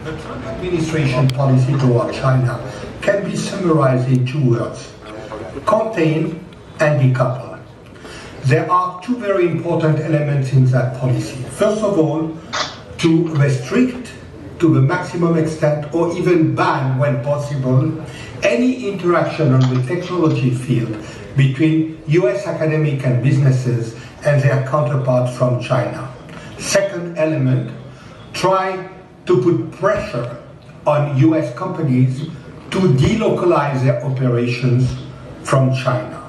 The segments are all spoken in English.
The Trump administration policy toward China can be summarized in two words: contain and decouple. There are two very important elements in that policy. First of all, to restrict to the maximum extent or even ban when possible any interaction on the technology field between US academic and businesses and their counterparts from China. Second element, try to put pressure on US companies to delocalize their operations from China.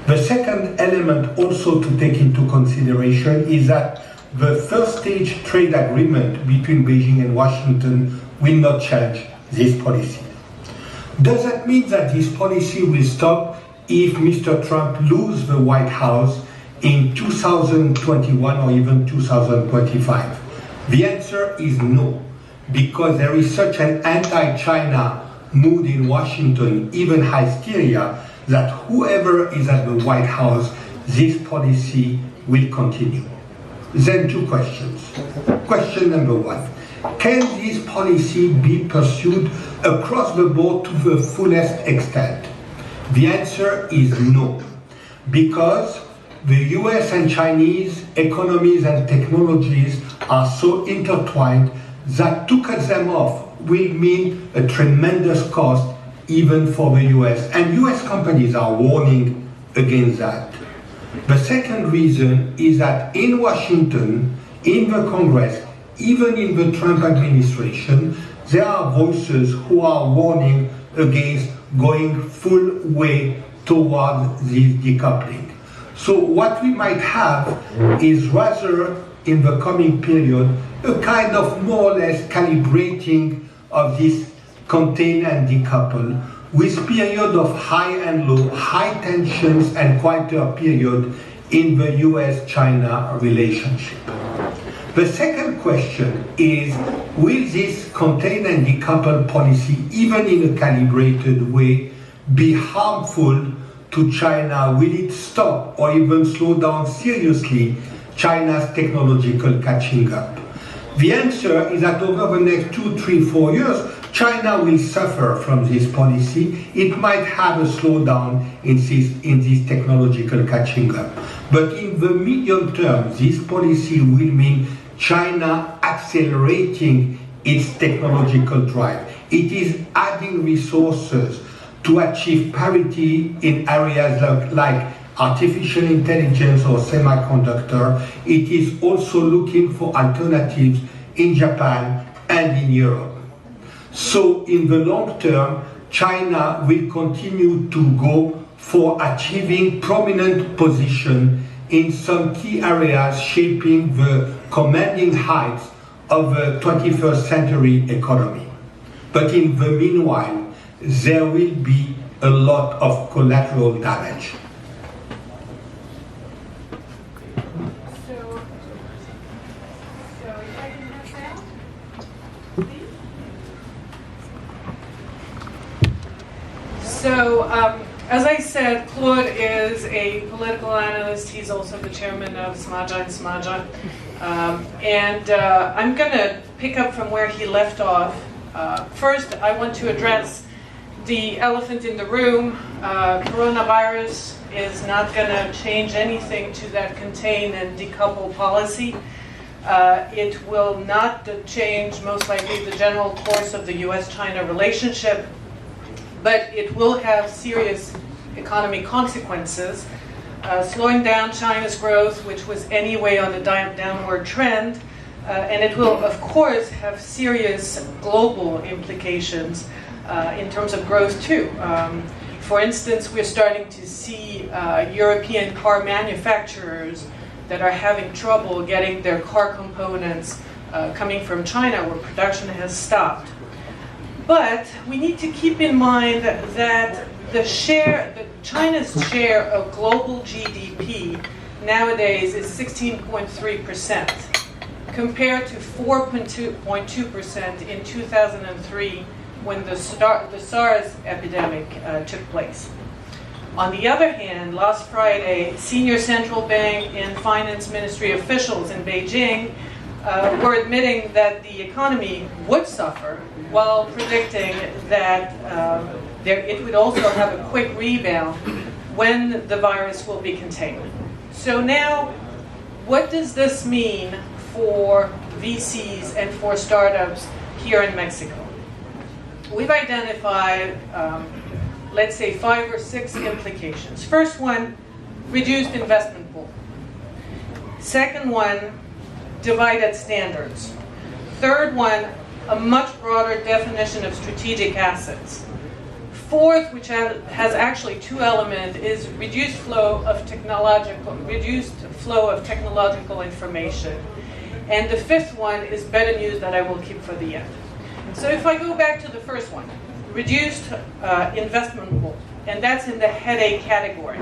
The second element also to take into consideration is that the first stage trade agreement between Beijing and Washington will not change this policy. Does that mean that this policy will stop if Mr. Trump loses the White House in 2021 or even 2025? The answer is no, because there is such an anti-China mood in Washington, even hysteria, that whoever is at the White House, this policy will continue. Then two questions. Question number one, can this policy be pursued across the board to the fullest extent? The answer is no, because the US and Chinese economies and technologies are so intertwined that to cut them off will mean a tremendous cost even for the US, and US companies are warning against that. The second reason is that in Washington, in the Congress, even in the Trump administration, there are voices who are warning against going full way toward this decoupling. So what we might have is rather in the coming period a kind of more or less calibrating of this contain and decouple, with period of high and low, high tensions and quieter period in the US-China relationship. The second question is, will this contain and decouple policy, even in a calibrated way, be harmful to China? Will it stop or even slow down seriously China's technological catching up? The answer is that over the next 2, 3, 4 years, China will suffer from this policy. It might have a slowdown in this technological catching up. But in the medium term, this policy will mean China accelerating its technological drive. It is adding resources to achieve parity in areas like artificial intelligence or semiconductor. It is also looking for alternatives in Japan and in Europe. So in the long term, China will continue to go for achieving prominent position in some key areas shaping the commanding heights of the 21st century economy. But in the meanwhile, there will be a lot of collateral damage. So, as I said, Claude is a political analyst. He's also the chairman of Smadje and Smadje. I'm going to pick up from where he left off. First, I want to address the elephant in the room. Coronavirus is not going to change anything to that contain and decouple policy. It will not change, most likely, the general course of the US-China relationship, but it will have serious economic consequences, slowing down China's growth, which was anyway on a downward trend, and it will, of course, have serious global implications in terms of growth, too. For instance, we're starting to see European car manufacturers that are having trouble getting their car components coming from China, where production has stopped. But we need to keep in mind that China's share of global GDP nowadays is 16.3%, compared to 4.2% in 2003 when the SARS epidemic took place. On the other hand, last Friday, senior central bank and finance ministry officials in Beijing were admitting that the economy would suffer while predicting that it would also have a quick rebound when the virus will be contained. So now, what does this mean for VCs and for startups here in Mexico? We've identified, let's say, 5 or 6 implications. First one, reduced investment pool. Second one, divided standards. Third one, a much broader definition of strategic assets. Fourth, which has actually 2 elements, is reduced flow of technological information. And the 5th one is better news that I will keep for the end. So if I go back to the first one, reduced investment pool, and that's in the headache category.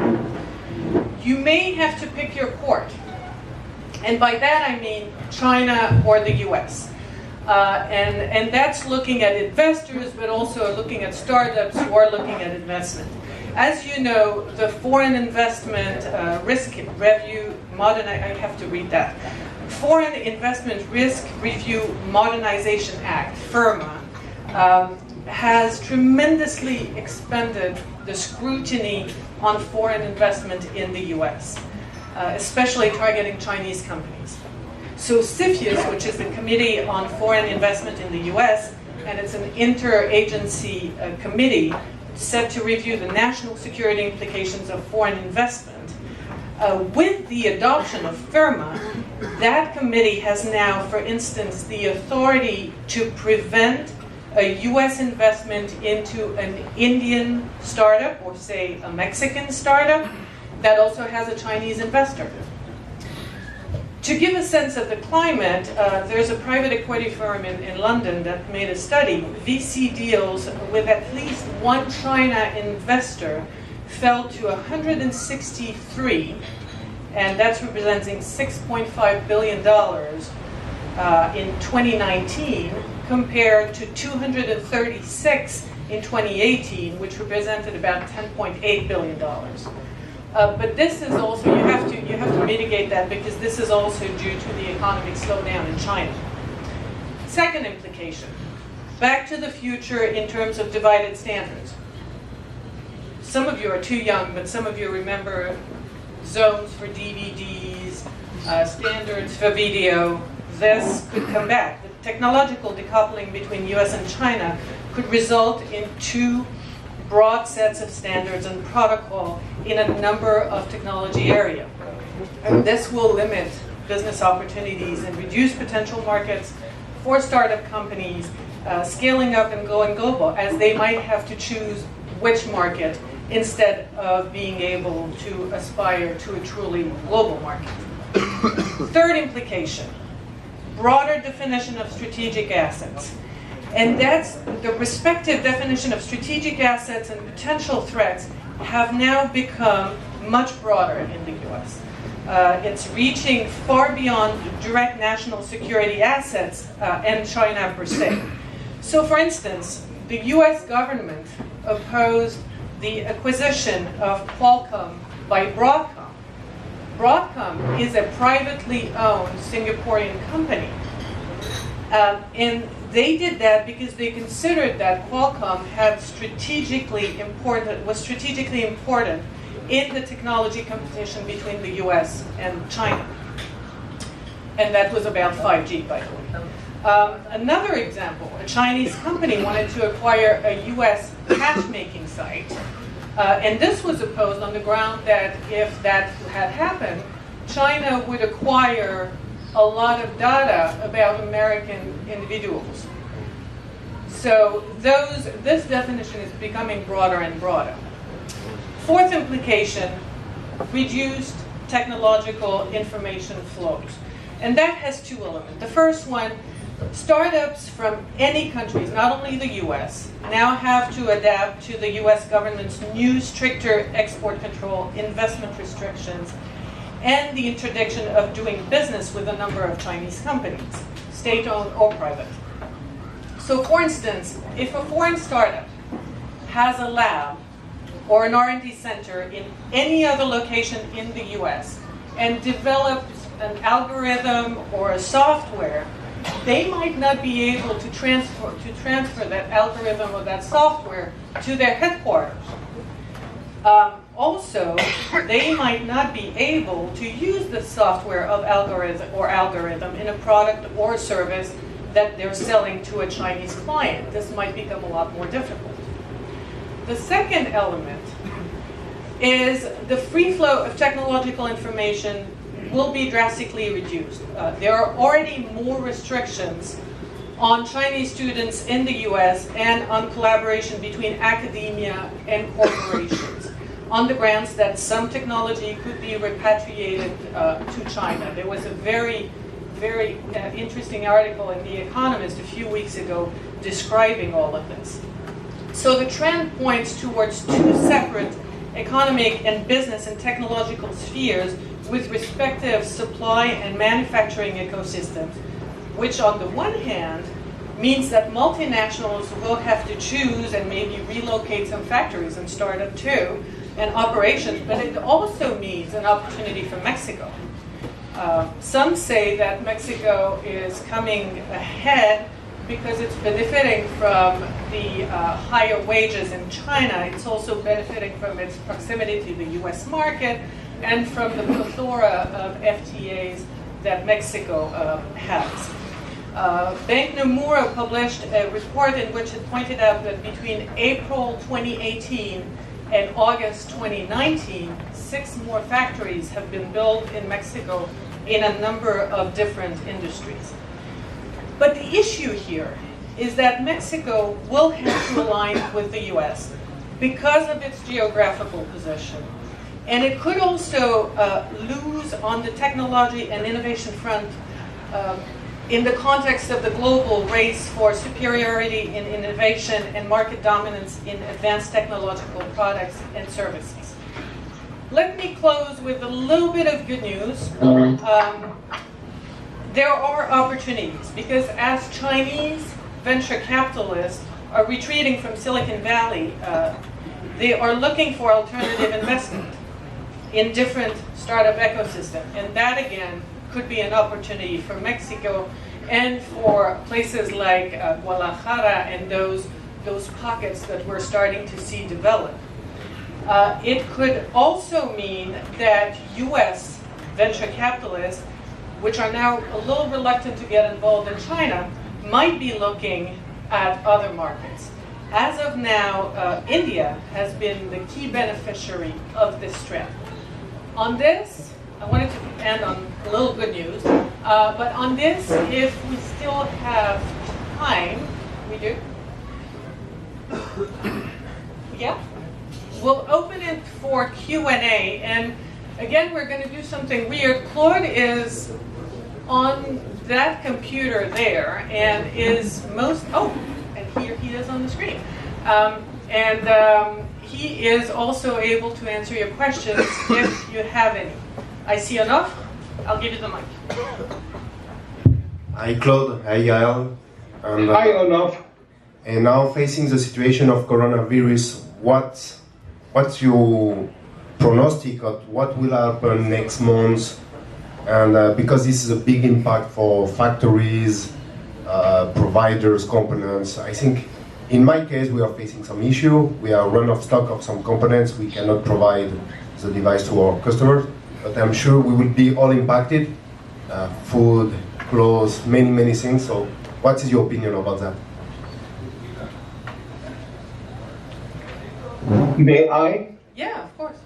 You may have to pick your court. And by that I mean China or the US. And that's looking at investors, but also looking at startups who are looking at investment. As you know, the Foreign Investment Risk Review, I have to read that. Foreign Investment Risk Review Modernization Act, FIRMA, has tremendously expanded the scrutiny on foreign investment in the US, especially targeting Chinese companies. So CFIUS, which is the Committee on Foreign Investment in the US, and it's an interagency committee set to review the national security implications of foreign investment. With the adoption of FIRMA, that committee has now, for instance, the authority to prevent a US investment into an Indian startup, or say a Mexican startup, that also has a Chinese investor. To give a sense of the climate, there's a private equity firm in London that made a study. VC deals with at least one China investor fell to 163, and that's representing $6.5 billion in 2019, compared to 236 in 2018, which represented about $10.8 billion. But this is also, you have to mitigate that, because this is also due to the economic slowdown in China. Second implication, back to the future in terms of divided standards. Some of you are too young, but some of you remember zones for DVDs, standards for video. This could come back. The technological decoupling between US and China could result in 2 broad sets of standards and protocol in a number of technology areas. And this will limit business opportunities and reduce potential markets for startup companies scaling up and going global, as they might have to choose which market instead of being able to aspire to a truly global market. Third implication, broader definition of strategic assets. And that's the respective definition of strategic assets and potential threats have now become much broader in the US. It's reaching far beyond direct national security assets and China per se. So for instance, the US government opposed the acquisition of Qualcomm by Broadcom. Broadcom is a privately owned Singaporean company. And they did that because they considered that Qualcomm was strategically important in the technology competition between the US and China. And that was about 5G, by the way. Another example, a Chinese company wanted to acquire a US patchmaking site. And this was opposed on the ground that if that had happened, China would acquire a lot of data about American individuals. So this definition is becoming broader and broader. Fourth implication, reduced technological information flows. And that has 2 elements. The first one, startups from any countries, not only the US, now have to adapt to the US government's new stricter export control, investment restrictions, and the interdiction of doing business with a number of Chinese companies, state-owned or private. So for instance, if a foreign startup has a lab or an R&D center in any other location in the US and develops an algorithm or a software, they might not be able to transfer that algorithm or that software to their headquarters. Also, they might not be able to use the software of algorithm in a product or service that they're selling to a Chinese client. This might become a lot more difficult. The second element is the free flow of technological information will be drastically reduced. There are already more restrictions on Chinese students in the US and on collaboration between academia and corporations on the grounds that some technology could be repatriated to China. There was a very interesting article in The Economist a few weeks ago describing all of this. So the trend points towards two separate economic and business and technological spheres with respective supply and manufacturing ecosystems, which on the one hand means that multinationals will have to choose and maybe relocate some factories and start up too, and operations, but it also means an opportunity for Mexico. Some say that Mexico is coming ahead because it's benefiting from the higher wages in China. It's also benefiting from its proximity to the US market and from the plethora of FTAs that Mexico has. Bank Nomura published a report in which it pointed out that between April 2018 and August 2019, 6 more factories have been built in Mexico in a number of different industries. But the issue here is that Mexico will have to align with the US because of its geographical position. And it could also lose on the technology and innovation front in the context of the global race for superiority in innovation and market dominance in advanced technological products and services. Let me close with a little bit of good news. There are opportunities because as Chinese venture capitalists are retreating from Silicon Valley, they are looking for alternative investment in different startup ecosystems. And that, again, could be an opportunity for Mexico and for places like Guadalajara and those pockets that we're starting to see develop. It could also mean that US venture capitalists, which are now a little reluctant to get involved in China, might be looking at other markets. As of now, India has been the key beneficiary of this trend. On this, I wanted to end on a little good news, but on this, if we still have time, we do? Yeah? We'll open it for Q&A, and again, we're going to do something weird. Claude is on that computer there, and is and here he is on the screen. He is also able to answer your questions if you have any. I see enough. I'll give you the mic. Hi Claude, hi Yael. Hi Olaf. And now facing the situation of coronavirus, what's your prognostic of what will happen next month? And because this is a big impact for factories, providers, components, I think in my case we are facing some issue. We are run of stock of some components. We cannot provide the device to our customers, but I'm sure we will be all impacted. Food, clothes, many things. So what is your opinion about that? May I? Yeah, of course.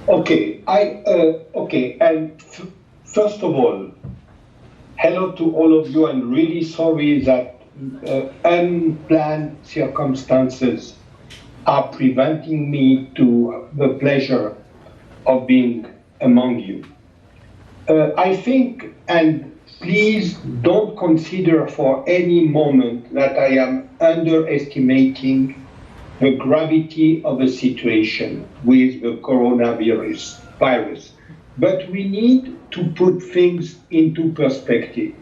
Okay. And first of all, hello to all of you. I'm really sorry that unplanned circumstances are preventing me to the pleasure of being among you. I think, and please don't consider for any moment that I am underestimating the gravity of the situation with the coronavirus. But we need to put things into perspective.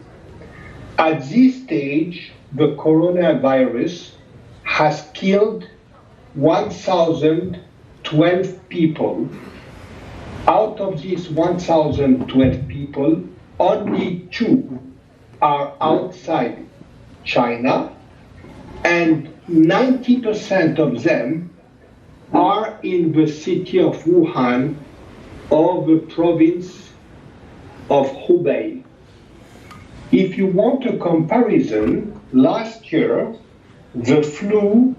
At this stage, the coronavirus has killed 1,012 people Out of these 1,012 people, only 2 are outside China, and 90% of them are in the city of Wuhan or the province of Hubei. If you want a comparison, last year the flu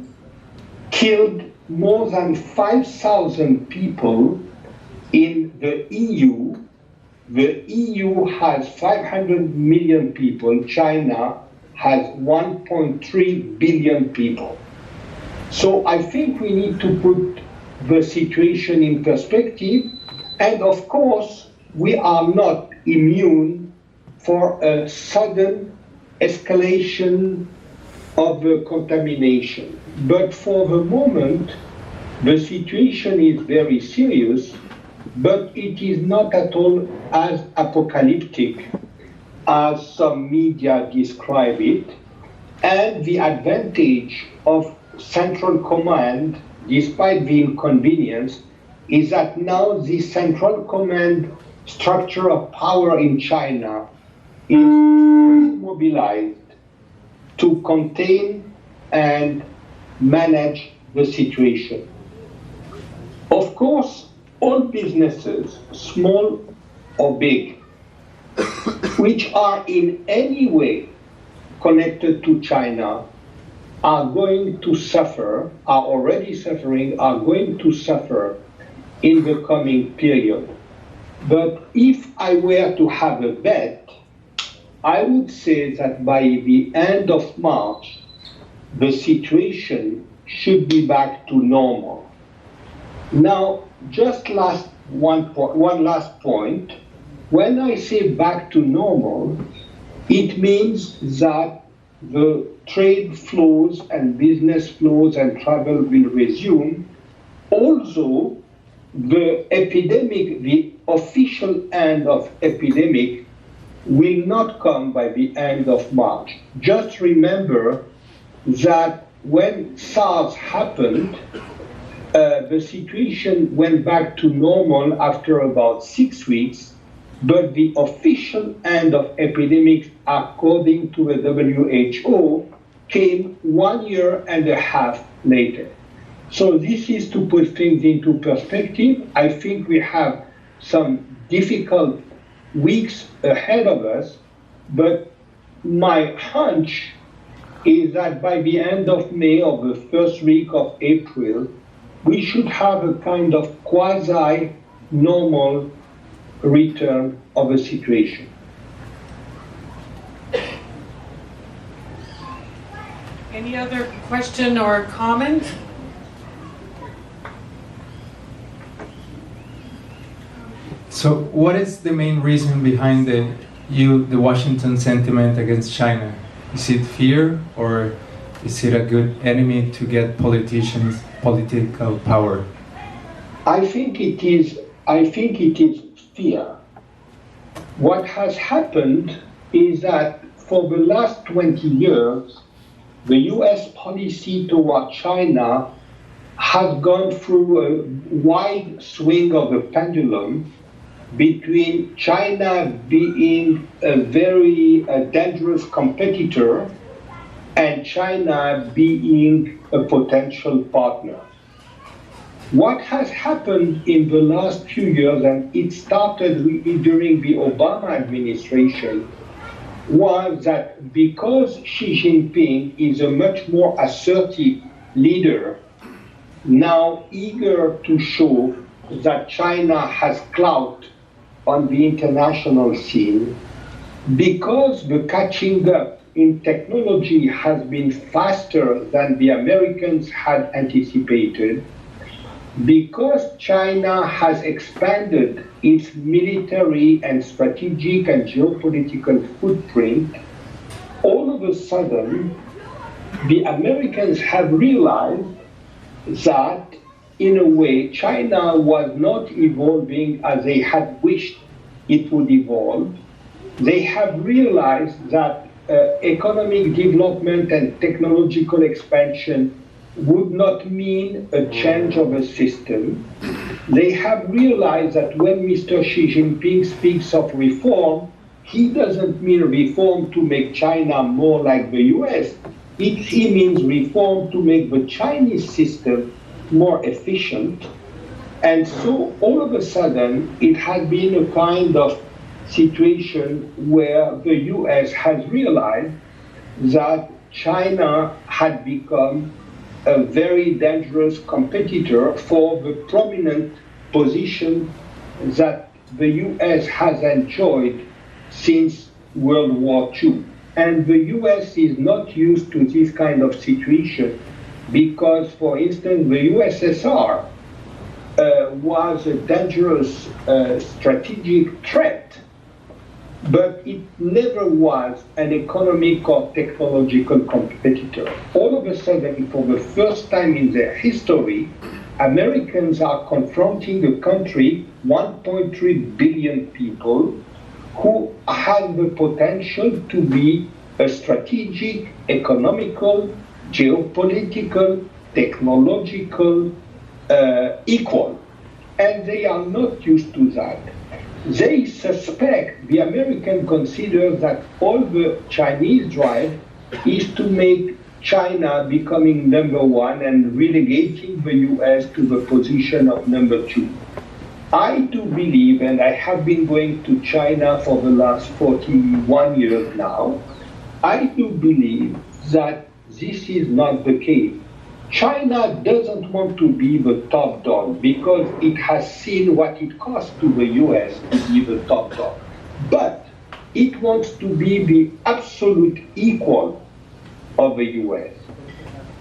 killed more than 5,000 people in the EU. The EU has 500 million people, China has 1.3 billion people. So I think we need to put the situation in perspective, and of course we are not immune for a sudden escalation of the contamination. But for the moment, the situation is very serious, but it is not at all as apocalyptic as some media describe it. And the advantage of central command, despite the inconvenience, is that now the central command structure of power in China is mobilized to contain and manage the situation. Of course, all businesses, small or big, which are in any way connected to China, are going to suffer, are already suffering, are going to suffer in the coming period. But if I were to have a bet, I would say that by the end of March, the situation should be back to normal. Now, just one last point. When I say back to normal, it means that the trade flows and business flows and travel will resume. Also, the epidemic, the official end of epidemic, will not come by the end of March. Just remember that when SARS happened, the situation went back to normal after about 6 weeks, but the official end of epidemic, according to the WHO, came 1.5 years later. So this is to put things into perspective. I think we have some difficult weeks ahead of us, but my hunch is that by the end of May or the first week of April, we should have a kind of quasi-normal return of a situation. Any other question or comment? So what is the main reason behind the Washington sentiment against China? Is it fear, or is it a good enemy to get political power? I think it is fear. What has happened is that for the last 20 years, the US policy toward China has gone through a wide swing of the pendulum between China being a very dangerous competitor and China being a potential partner. What has happened in the last few years, and it started during the Obama administration, was that because Xi Jinping is a much more assertive leader, now eager to show that China has clout on the international scene, because the catching up in technology has been faster than the Americans had anticipated, because China has expanded its military and strategic and geopolitical footprint, all of a sudden, the Americans have realized that, in a way, China was not evolving as they had wished it would evolve. They have realized that economic development and technological expansion would not mean a change of a system. they have realized that when Mr. Xi Jinping speaks of reform, he doesn't mean reform to make China more like the US. He means reform to make the Chinese system more efficient. And so all of a sudden, it has been a kind of situation where the US has realized that China had become a very dangerous competitor for the prominent position that the US has enjoyed since World War II. And the US is not used to this kind of situation because, for instance, the USSR was a dangerous strategic threat, but it never was an economic or technological competitor. All of a sudden, for the first time in their history, Americans are confronting a country, 1.3 billion people, who have the potential to be a strategic, economical, geopolitical, technological equal. And they are not used to that. They suspect, the American considers that all the Chinese drive is to make China becoming number one and relegating the US to the position of number two. I do believe, and I have been going to China for the last 41 years now, I do believe that this is not the case. China doesn't want to be the top dog because it has seen what it costs to the US to be the top dog. But it wants to be the absolute equal of the US.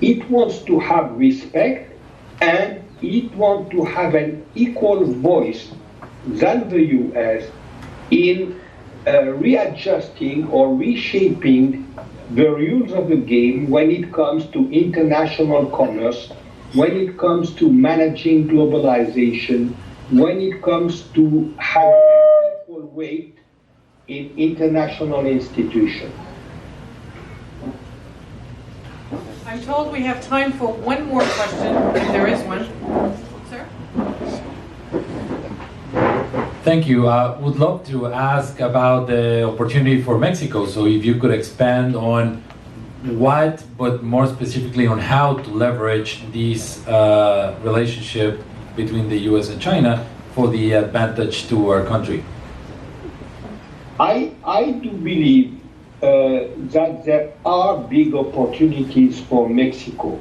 It wants to have respect, and it wants to have an equal voice than the US in readjusting or reshaping the rules of the game when it comes to international commerce, when it comes to managing globalization, when it comes to having an equal weight in international institutions. I'm told we have time for one more question, if there is one. Sir? Thank you. Would love to ask about the opportunity for Mexico. So if you could expand on what, but more specifically on how to leverage this relationship between the US and China for the advantage to our country. I do believe that there are big opportunities for Mexico.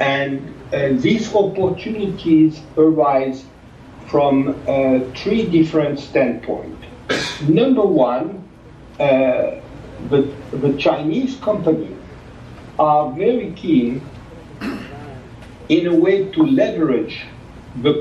And these opportunities arise from three different standpoints. Number one, the Chinese companies are very keen in a way to leverage the